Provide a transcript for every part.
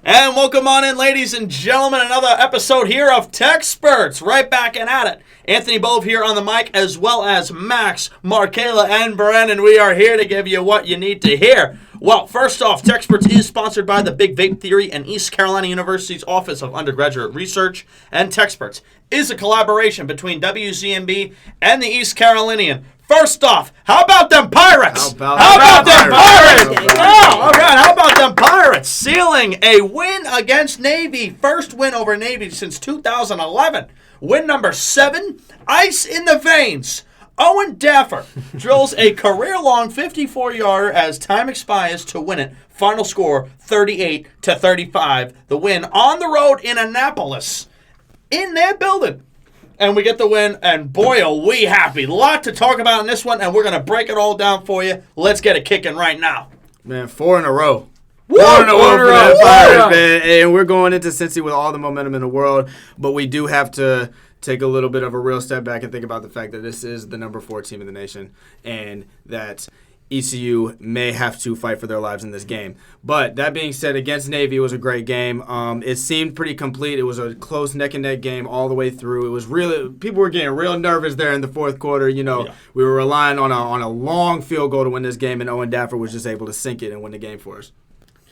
And welcome on in, ladies and gentlemen, another episode here of TECSpertZ. Right back and at it. Anthony Bove here on the mic, as well as Max, Markayla, and Brandon. We are here to give you what you need to hear. Well, first off, TECSpertZ is sponsored by the Big Vape Theory and East Carolina University's Office of Undergraduate Research. And TECSpertZ is a collaboration between WZMB and the East Carolinian. First off, how about them Pirates? How about them Pirates? Oh, all right, how about them Pirates? Sealing a win against Navy. First win over Navy since 2011. Win number 7, ice in the veins. Owen Daffer drills a career-long 54-yarder as time expires to win it. Final score, 38-35. The win on the road in Annapolis, in their building. And we get the win, and boy, are we happy. A lot to talk about in this one, and we're going to break it all down for you. Let's get it kicking right now. Man, 4 in a row. Woo! 4 in a row for the Pirates, man. And we're going into Cincy with all the momentum in the world, but we do have to take a little bit of a real step back and think about the fact that this is the number 4 team in the nation, and that ECU may have to fight for their lives in this game. But that being said, against Navy, it was a great game. It seemed pretty complete. It was a close neck-and-neck game all the way through. It was really, people were getting real nervous there in the fourth quarter. You know, We were relying on a long field goal to win this game, and Owen Daffer was just able to sink it and win the game for us.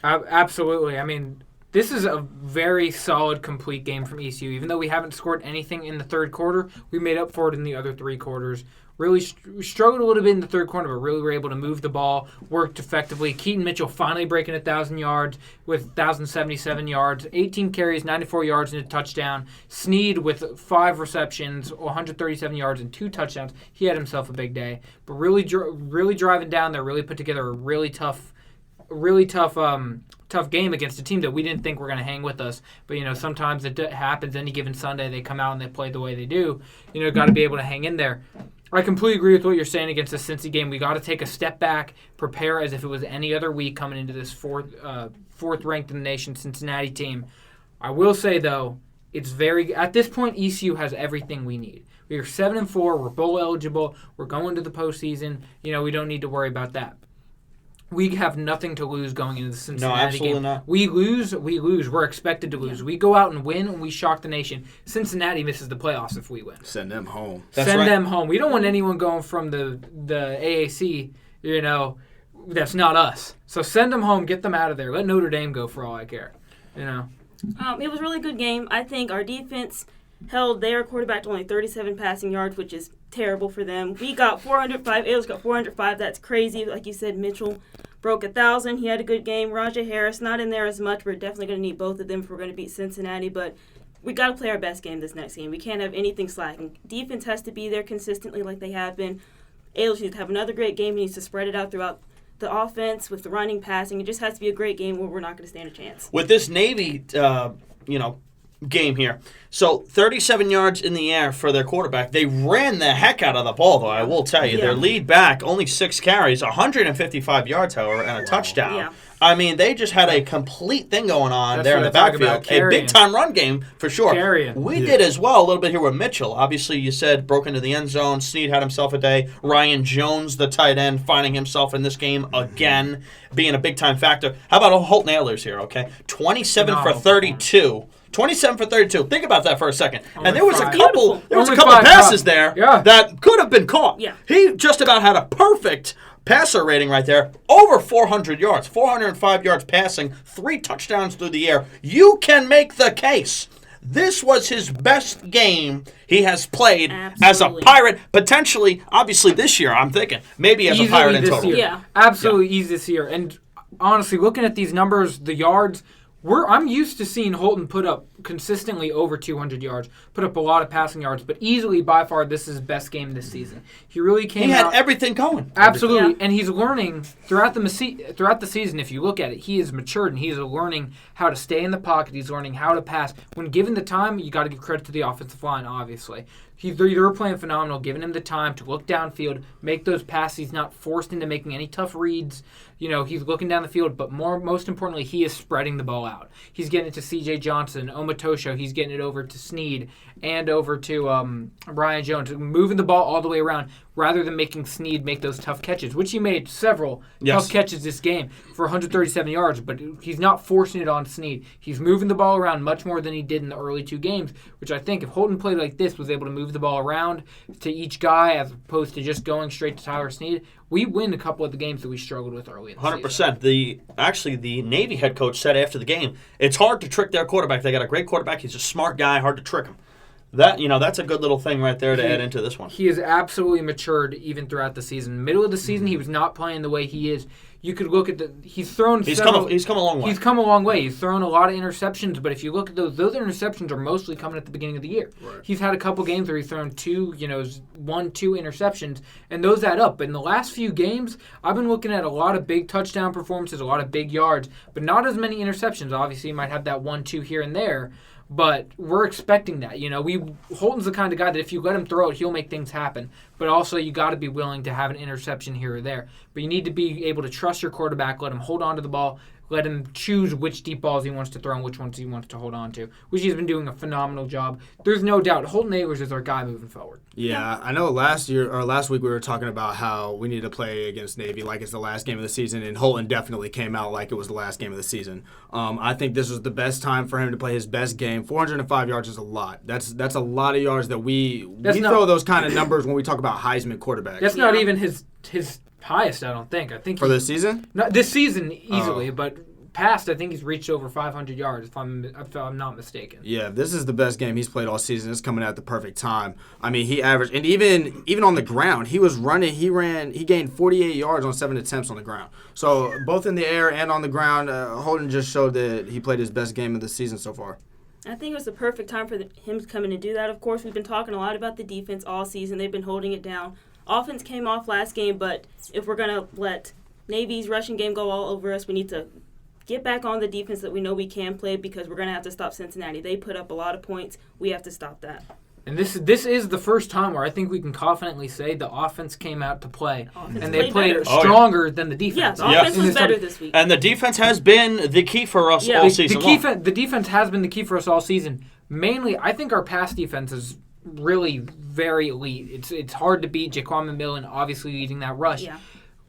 Absolutely. I mean, this is a very solid, complete game from ECU. Even though we haven't scored anything in the third quarter, we made up for it in the other 3 quarters. Really struggled a little bit in the third quarter, but really were able to move the ball, worked effectively. Keaton Mitchell finally breaking 1,000 yards with 1,077 yards, 18 carries, 94 yards, and a touchdown. Sneed with 5 receptions, 137 yards, and 2 touchdowns. He had himself a big day. But really driving down there, really put together a really tough game against a team that we didn't think were going to hang with us. But, sometimes it happens any given Sunday. They come out and they play the way they do. Got to be able to hang in there. I completely agree with what you're saying against the Cincy game. We got to take a step back, prepare as if it was any other week coming into this fourth ranked in the nation Cincinnati team. I will say, though, at this point, ECU has everything we need. We are 7-4. We're bowl eligible. We're going to the postseason. We don't need to worry about that. We have nothing to lose going into the Cincinnati game. No, absolutely not. We lose. We're expected to lose. Yeah. We go out and win, and we shock the nation. Cincinnati misses the playoffs if we win. Send them home. Send them home. We don't want anyone going from the AAC, that's not us. So send them home. Get them out of there. Let Notre Dame go for all I care. It was a really good game. I think our defense held their quarterback to only 37 passing yards, which is terrible for them. We got 405. Ailes got 405. That's crazy. Like you said, Mitchell broke 1,000. He had a good game. Rajah Harris, not in there as much. We're definitely going to need both of them if we're going to beat Cincinnati. But we got to play our best game this next game. We can't have anything slacking. Defense has to be there consistently like they have been. Ailes needs to have another great game. He needs to spread it out throughout the offense with the running, passing. It just has to be a great game where we're not going to stand a chance. With this Navy, game here. So 37 yards in the air for their quarterback. They ran the heck out of the ball, though, I will tell you. Yeah. Their lead back, only 6 carries, 155 yards, however, and a touchdown. Yeah. I mean, they just had a complete thing going on there in the backfield. A big-time run game, for sure. We did as well a little bit here with Mitchell. Obviously, you said broke into the end zone. Sneed had himself a day. Ryan Jones, the tight end, finding himself in this game again, being a big-time factor. How about Holt Nailers here, okay? 27 for 32. 27 for 32. Think about that for a second. And there was a couple passes there that could have been caught. Yeah. He just about had a perfect passer rating right there. Over 400 yards. 405 yards passing. 3 touchdowns through the air. You can make the case. This was his best game he has played as a Pirate. Potentially, obviously this year, I'm thinking. Maybe as a Pirate in total. Yeah. Absolutely easy this year. And honestly, looking at these numbers, the yards, I'm used to seeing Holton put up consistently over 200 yards, put up a lot of passing yards, but easily, by far, this is his best game this season. He really came out. He had everything going. Absolutely, and he's learning throughout the season, if you look at it, he has matured, and he's learning how to stay in the pocket. He's learning how to pass. When given the time, you got to give credit to the offensive line, obviously. They're playing phenomenal, giving him the time to look downfield, make those passes. He's not forced into making any tough reads. He's looking down the field, but most importantly, he is spreading the ball out. He's getting it to C.J. Johnson, Omatosho. He's getting it over to Sneed and over to Ryan Jones, moving the ball all the way around. rather than making Snead make those tough catches, which he made several Yes. tough catches this game for 137 yards, but he's not forcing it on Snead. He's moving the ball around much more than he did in the early 2 games, which I think if Holton played like this, was able to move the ball around to each guy as opposed to just going straight to Tyler Snead, we win a couple of the games that we struggled with early in the 100%. season. The Navy head coach said after the game, it's hard to trick their quarterback. They got a great quarterback. He's a smart guy. Hard to trick him. That's a good little thing right there to add into this one. He has absolutely matured even throughout the season. Middle of the season, he was not playing the way he is. You could look at he's thrown. He's come a long way. He's come a long way. He's thrown a lot of interceptions, but if you look at those interceptions are mostly coming at the beginning of the year. Right. He's had a couple games where he's thrown 2 interceptions, and those add up. But in the last few games, I've been looking at a lot of big touchdown performances, a lot of big yards, but not as many interceptions. Obviously, he might have that 1-2 here and there. But we're expecting that. Holton's the kind of guy that if you let him throw it, he'll make things happen. But also, you got to be willing to have an interception here or there. But you need to be able to trust your quarterback, let him hold on to the ball, let him choose which deep balls he wants to throw and which ones he wants to hold on to, which he's been doing a phenomenal job. There's no doubt Holton Ahlers is our guy moving forward. Yeah, I know last week we were talking about how we need to play against Navy like it's the last game of the season, and Holton definitely came out like it was the last game of the season. I think this was the best time for him to play his best game. 405 yards is a lot. That's a lot of yards that we throw those kind of numbers when we talk about Heisman quarterbacks. That's not even his highest, I don't think. I think for this season? Not this season easily, but past, I think he's reached over 500 yards, if I'm not mistaken. Yeah, this is the best game he's played all season. It's coming at the perfect time. I mean, he averaged, and even on the ground, he was running. He gained 48 yards on 7 attempts on the ground. So both in the air and on the ground, Holton just showed that he played his best game of the season so far. I think it was the perfect time for him to come in and do that. Of course, we've been talking a lot about the defense all season. They've been holding it down. Offense came off last game, but if we're going to let Navy's rushing game go all over us, we need to get back on the defense that we know we can play because we're going to have to stop Cincinnati. They put up a lot of points. We have to stop that. And this is the first time where I think we can confidently say the offense came out to play. And they played stronger than the defense. Yeah, the offense was better this week. And the defense has been the key for us all season long. The defense has been the key for us all season. Mainly, I think our pass defense is really very elite. It's hard to beat. Jaquan Millen obviously leading that rush. Yeah.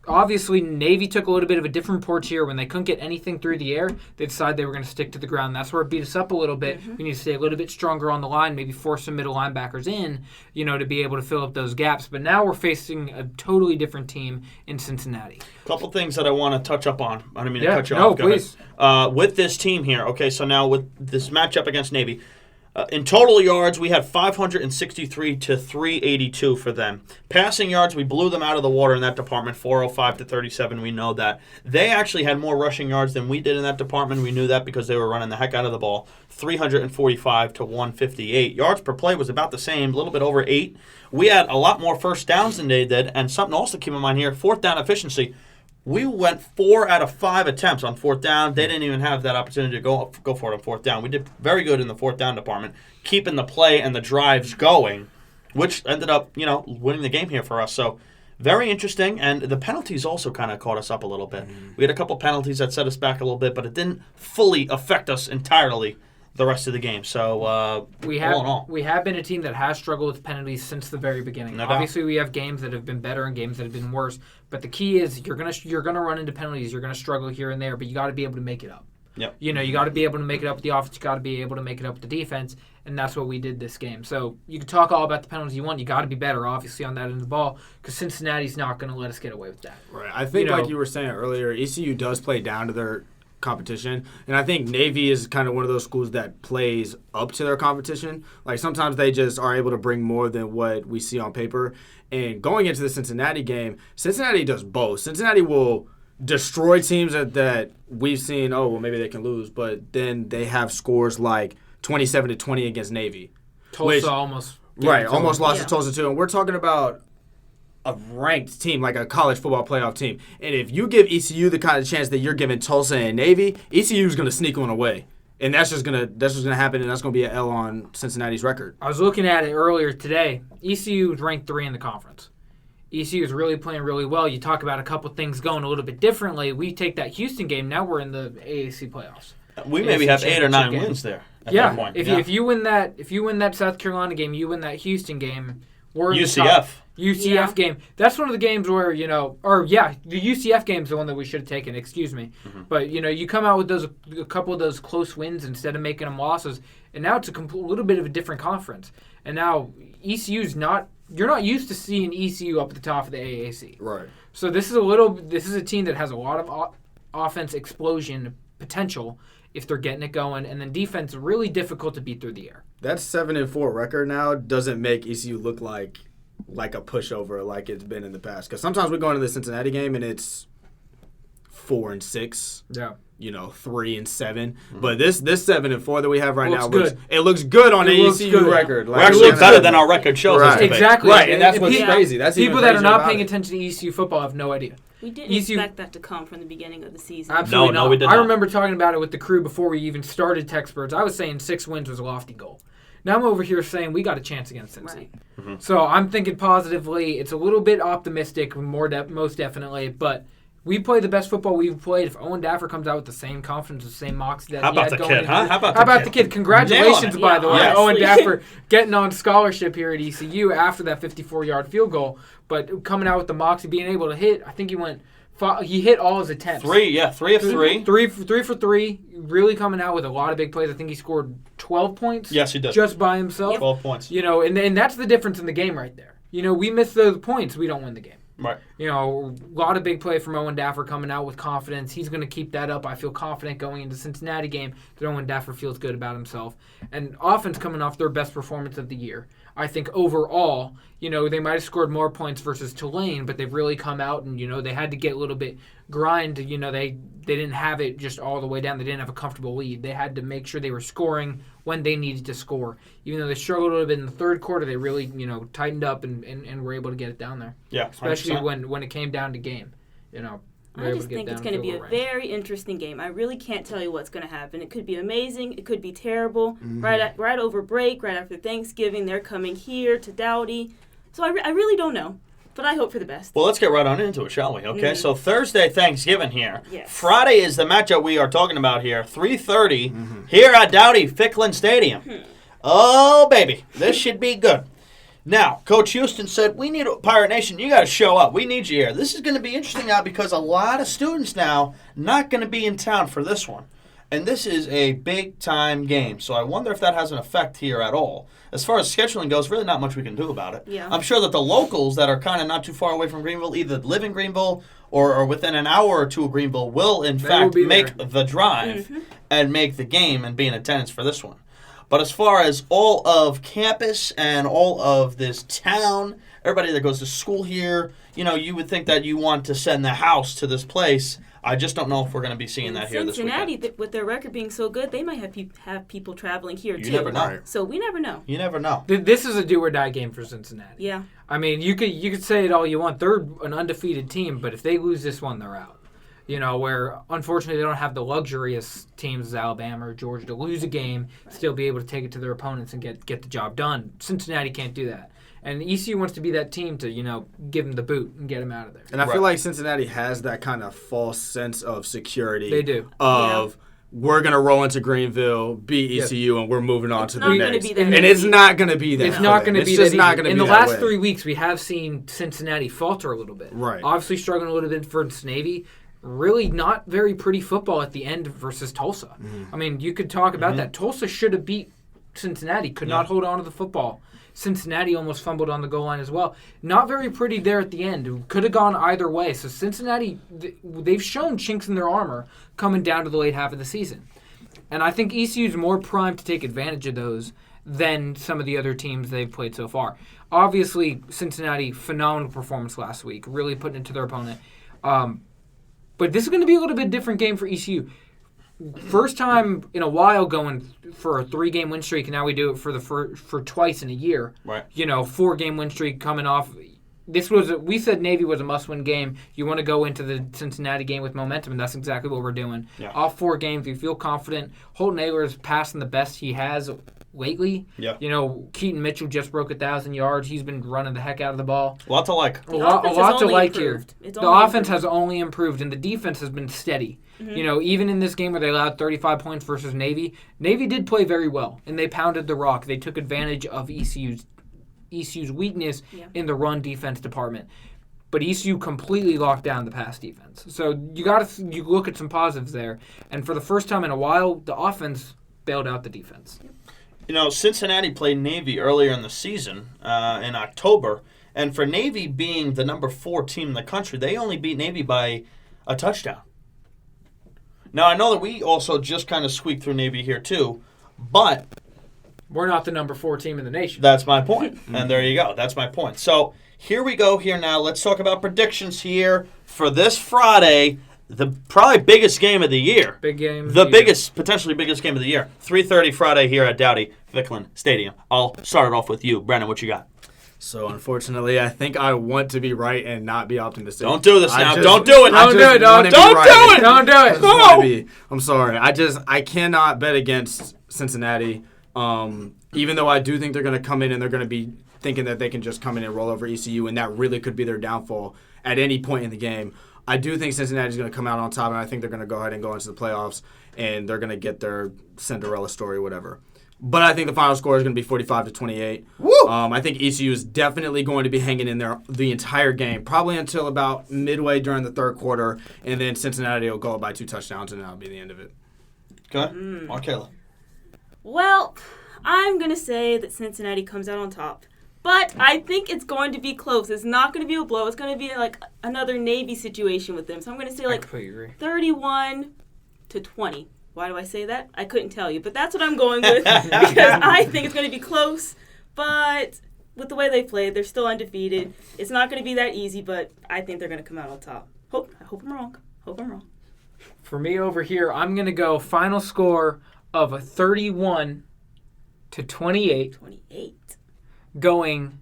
Obviously, Navy took a little bit of a different approach here. When they couldn't get anything through the air, they decided they were going to stick to the ground. That's where it beat us up a little bit. Mm-hmm. We need to stay a little bit stronger on the line, maybe force some middle linebackers in, to be able to fill up those gaps. But now we're facing a totally different team in Cincinnati. A couple things that I want to touch up on. I don't mean to cut you off. No, please. With this team here, okay, so now with this matchup against Navy, in total yards, we had 563 to 382 for them. Passing yards, we blew them out of the water in that department, 405 to 37. We know that. They actually had more rushing yards than we did in that department. We knew that because they were running the heck out of the ball, 345 to 158. Yards per play was about the same, a little bit over 8. We had a lot more first downs than they did, and something else to keep in mind here, fourth down efficiency. We went 4 out of 5 attempts on fourth down. They didn't even have that opportunity to go for it on fourth down. We did very good in the fourth down department, keeping the play and the drives going, which ended up, winning the game here for us. So very interesting. And the penalties also kind of caught us up a little bit. Mm-hmm. We had a couple penalties that set us back a little bit, but it didn't fully affect us entirely the rest of the game. So all in all, we have been a team that has struggled with penalties since the very beginning. No Obviously, doubt. we have games that have been better and games that have been worse. But the key is you're gonna run into penalties. You're gonna struggle here and there, but you got to be able to make it up. Yep. You got to be able to make it up with the offense. You got to be able to make it up with the defense, and that's what we did this game. So you can talk all about the penalties you want. You got to be better, obviously, on that end of the ball because Cincinnati's not going to let us get away with that. Right. I think, like you were saying earlier, ECU does play down to their competition, and I think Navy is kind of one of those schools that plays up to their competition. Like sometimes they just are able to bring more than what we see on paper. And going into the Cincinnati game, Cincinnati does both. Cincinnati will destroy teams that we've seen, maybe they can lose, but then they have scores like 27-20 against Navy. Tulsa almost lost to Tulsa too. And we're talking about a ranked team, like a college football playoff team. And if you give ECU the kind of chance that you're giving Tulsa and Navy, ECU is going to sneak one away. And that's just gonna happen, and that's gonna be an L on Cincinnati's record. I was looking at it earlier today. ECU is ranked 3 in the conference. ECU is really playing really well. You talk about a couple things going a little bit differently. We take that Houston game. Now we're in the AAC playoffs. We maybe have 8 or 9 wins there. At that point. If you win that South Carolina game, you win that Houston game. We're in UCF. UCF game. That's one of the games where, the UCF game's the one that we should have taken, excuse me. Mm-hmm. But, you come out with a couple of those close wins instead of making them losses, and now it's a little bit of a different conference. And now ECU's you're not used to seeing ECU up at the top of the AAC. Right. So this is a team that has a lot of offense explosion potential if they're getting it going, and then defense really difficult to beat through the air. That 7-4 record now doesn't make ECU look like a pushover like it's been in the past. Because sometimes we go into the Cincinnati game and it's 4-6. Yeah. 3-7. Mm-hmm. But this 7-4 that we have right now looks good on the ECU record. We're actually better than our record shows us to be. Exactly. Right, and that's what's crazy. That's people that are not paying attention to ECU football have no idea. We didn't expect that to come from the beginning of the season. Absolutely no, not. we did not. I remember talking about it with the crew before we even started TECSpertZ. I was saying 6 wins was a lofty goal. Now I'm over here saying we got a chance against Cincy. Right. Mm-hmm. So I'm thinking positively. It's a little bit optimistic, most definitely, but we play the best football we've played. If Owen Daffer comes out with the same confidence, the same moxie that How he had about the going kid, into huh? it- How about the the kid? Congratulations, by the way. Yes. Owen Daffer getting on scholarship here at ECU after that 54-yard field goal, but coming out with the moxie, being able to hit. I think he hit all his attempts. 3 of 3. 3 for 3. Really coming out with a lot of big plays. I think he scored 12 points. Yes, he did. Just by himself. 12 points. And that's the difference in the game right there. We miss those points, we don't win the game. Right. A lot of big play from Owen Daffer coming out with confidence. He's going to keep that up. I feel confident going into the Cincinnati game that Owen Daffer feels good about himself. And offense coming off their best performance of the year. I think overall, they might have scored more points versus Tulane, but they've really come out and, they had to get a little bit grind. They didn't have it just all the way down. They didn't have a comfortable lead. They had to make sure they were scoring when they needed to score. Even though they struggled a little bit in the third quarter, they really, tightened up and were able to get it down there. Yeah, 100%. Especially when it came down to game, I just think it's going to be a very interesting game. I really can't tell you what's going to happen. It could be amazing. It could be terrible. Mm-hmm. Right over break, right after Thanksgiving, they're coming here to Dowdy. So I really don't know, but I hope for the best. Well, let's get right on into it, shall we? Okay, so Thursday, Thanksgiving here. Yes. Friday is the matchup we are talking about here. 3:30 here at Dowdy Ficklin Stadium. Oh, baby, this should be good. Now, Coach Houston said, we need Pirate Nation, you got to show up. We need you here. This is going to be interesting now because a lot of students now not going to be in town for this one. And this is a big-time game. So I wonder if that has an effect here at all. As far as scheduling goes, really not much we can do about it. Yeah. I'm sure that the locals that are kind of not too far away from Greenville, either live in Greenville or within an hour or two of Greenville, will in fact make the drive and make the game and be in attendance for this one. But as far as all of campus and all of this town, everybody that goes to school here, you would think that you want to send the house to this place. I just don't know if we're going to be seeing that here this weekend. Cincinnati, with their record being so good, they might have people traveling here, too. You never know. So we never know. You never know. This is a do-or-die game for Cincinnati. Yeah. I mean, you could say it all you want. They're an undefeated team, but if they lose this one, they're out. Where unfortunately they don't have the luxury as teams as Alabama or Georgia to lose a game, still be able to take it to their opponents and get the job done. Cincinnati can't do that. And ECU wants to be that team to, give them the boot and get them out of there. And I feel like Cincinnati has that kind of false sense of security. They do. We're going to roll into Greenville, beat ECU, and we're moving on to the next. And it's not going to be that. It's not going to be that. It's not going to be that. In the last 3 weeks, we have seen Cincinnati falter a little bit. Right. Obviously struggling a little bit versus Navy. Really not very pretty football at the end versus Tulsa. I mean, you could talk about that. Tulsa should have beat Cincinnati, could not hold on to the football. Cincinnati almost fumbled on the goal line as well. Not very pretty there at the end. Could have gone either way. So Cincinnati, they've shown chinks in their armor coming down to the late half of the season. And I think ECU's more primed to take advantage of those than some of the other teams they've played so far. Obviously, Cincinnati, phenomenal performance last week, really putting it to their opponent. But this is going to be a little bit different game for ECU. First time in a while going for a 3-game win streak, and now we do it for twice in a year. Right. 4-game win streak coming off. We said Navy was a must-win game. You want to go into the Cincinnati game with momentum, and that's exactly what we're doing. Yeah. All 4 games, we feel confident. Holton Aylor is passing the best he has lately. Yeah. Keaton Mitchell just broke 1,000 yards. He's been running the heck out of the ball. A lot to like. A lot to like here. The offense has has only improved, and the defense has been steady. Even in this game where they allowed 35 points versus Navy, Navy did play very well, and they pounded the rock. They took advantage of ECU's ECU's weakness in the run defense department. But ECU completely locked down the pass defense. So you look at some positives there. And for the first time in a while, the offense bailed out the defense. Cincinnati played Navy earlier in the season in October. And for Navy being the number 4 team in the country, they only beat Navy by a touchdown. Now, I know that we also just kind of squeaked through Navy here, too. But we're not the number 4 team in the nation. That's my point. And there you go. That's my point. So here we go here now. Let's talk about predictions here for this Friday, the probably biggest game of the year. Big game. Potentially biggest game of the year. 3:30 Friday here at Dowdy-Ficklen Stadium. I'll start it off with you. Brandon, what you got? So, unfortunately, I think I want to be right and not be optimistic. Don't do this now. Don't do it. Don't do it. Don't do it. No. I'm sorry. I cannot bet against Cincinnati. Even though I do think they're going to come in and they're going to be thinking that they can just come in and roll over ECU, and that really could be their downfall at any point in the game. I do think Cincinnati's going to come out on top, and I think they're going to go ahead and go into the playoffs, and they're going to get their Cinderella story, whatever. But I think the final score is going to be 45-28. Woo! I think ECU is definitely going to be hanging in there the entire game, probably until about midway during the third quarter, and then Cincinnati will go by 2 touchdowns, and that'll be the end of it. Okay. Markayla. Well, I'm going to say that Cincinnati comes out on top. But I think it's going to be close. It's not going to be a blow. It's going to be like another Navy situation with them. So I'm going to say like 31-20. Why do I say that? I couldn't tell you. But that's what I'm going with because I think it's going to be close. But with the way they played, they're still undefeated. It's not going to be that easy, but I think they're going to come out on top. I hope I'm wrong. For me over here, I'm going to go final score of a 31-28. 28. Going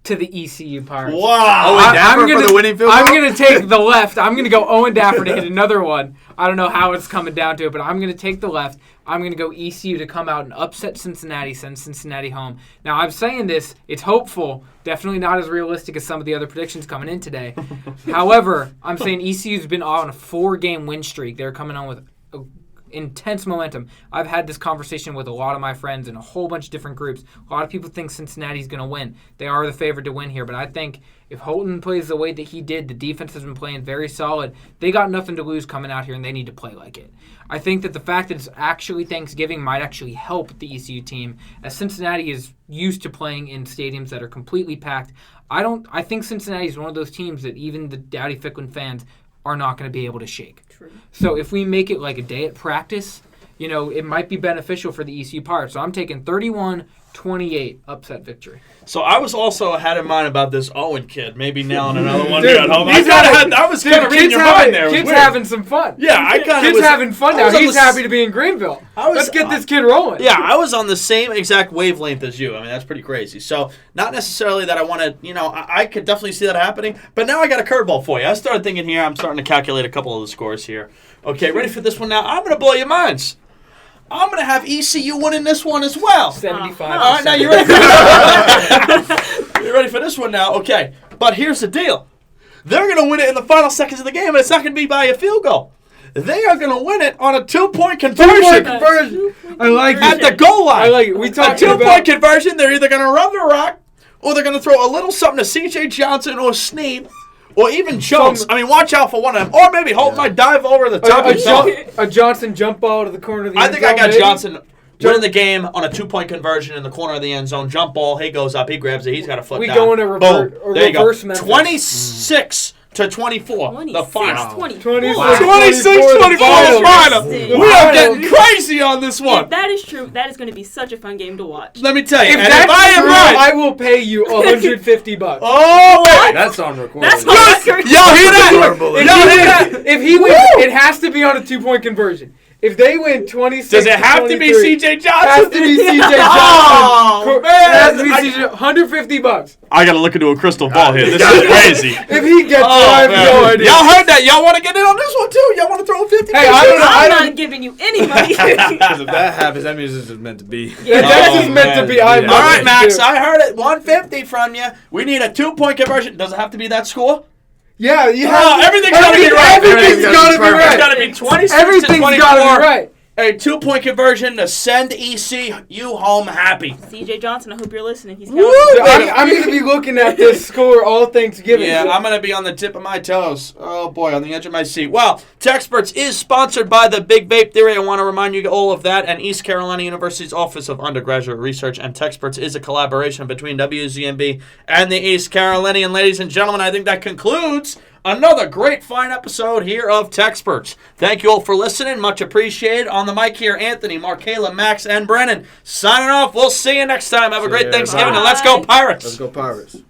to the ECU Pirates. Wow. Owen Daffer for the winning field goal? I'm going to take the left. I'm going to go Owen Daffer to hit another one. I don't know how it's coming down to it, but I'm going to take the left. I'm going to go ECU to come out and upset Cincinnati, send Cincinnati home. Now, I'm saying this. It's hopeful. Definitely not as realistic as some of the other predictions coming in today. However, I'm saying ECU's been on a 4-game win streak. They're coming on with intense momentum. I've had this conversation with a lot of my friends in a whole bunch of different groups. A lot of people think Cincinnati's going to win. They are the favorite to win here, but I think if Holton plays the way that he did, the defense has been playing very solid. They got nothing to lose coming out here, and they need to play like it. I think that the fact that it's actually Thanksgiving might actually help the ECU team, as Cincinnati is used to playing in stadiums that are completely packed. I think Cincinnati is one of those teams that even the Dowdy-Ficklen fans are not going to be able to shake. True. So if we make it like a day at practice, it might be beneficial for the ECU Pirates. So I'm taking 31-28 upset victory. So I was also had in mind about this Owen kid, maybe nailing another one Dude, at home. he's I was kind of reading your mind there. Kid's having some fun. Yeah, I kind of Kid's was having fun now. He's happy to be in Greenville. Let's get this kid rolling. Yeah, I was on the same exact wavelength as you. I mean, that's pretty crazy. So not necessarily that I want to, I could definitely see that happening. But now I got a curveball for you. I started thinking here. I'm starting to calculate a couple of the scores here. Okay, ready for this one now? I'm going to blow your minds. I'm going to have ECU winning this one as well. 75%. All right, now you ready for this one? You ready for this one now? Okay, but here's the deal. They're going to win it in the final seconds of the game, and it's not going to be by a field goal. They are going to win it on a 2-point conversion. I like At the goal line. I like it. We talked a 2-point conversion. They're either going to run the rock, or they're going to throw a little something to C.J. Johnson or Sneed. Or even Jones. I mean, watch out for one of them. Or maybe Holt might dive over the top himself. A Johnson jump ball to the corner of the end zone. I think I got Johnson winning the game on a 2-point conversion in the corner of the end zone. Jump ball. He goes up. He grabs it. He's got a foot down. We go in a reverse Memphis. 26-24. The final. 26-24. 26-24 the final. We are getting crazy on this one. If that is true, that is going to be such a fun game to watch. Let me tell you. If I am right, I will pay you $150. Oh, wait. That's on record. That's on record. Y'all hear that? If he wins, it has to be on a 2-point conversion. If they win 26, does it have to be C.J. Johnson? It has to be C.J. Johnson. Oh, man. It has to be C.J. $150. I got to look into a crystal ball here. This is crazy. If he gets I have no idea. Y'all heard that. Y'all want to get in on this one, too? Y'all want to throw a 50? Hey, I'm not giving you any money. If that happens, that means it's just meant to be. Yeah, that's just meant to be. All right, Max, I heard it. 150 from you. We need a 2-point conversion. Does it have to be that score? Yeah, everything's got to be right. Everything's got to be right. It's got to be 26 Everything's to 24. got to be right. a 2-point conversion to send ECU home happy. CJ Johnson, I hope you're listening. He's Woo, counting. I'm going to be looking at this score all Thanksgiving. Yeah, I'm going to be on the tip of my toes. Oh, boy, on the edge of my seat. Well, TECSpertZ is sponsored by the Big Vape Theory. I want to remind you all of that. And East Carolina University's Office of Undergraduate Research and TECSpertZ is a collaboration between WZMB and the East Carolinian. Ladies and gentlemen, I think that concludes another great, fine episode here of TECSpertZ. Thank you all for listening. Much appreciated. On the mic here, Anthony, Markayla, Max, and Brennan. Signing off. We'll see you next time. Have a great Thanksgiving, and let's go Pirates. Let's go Pirates.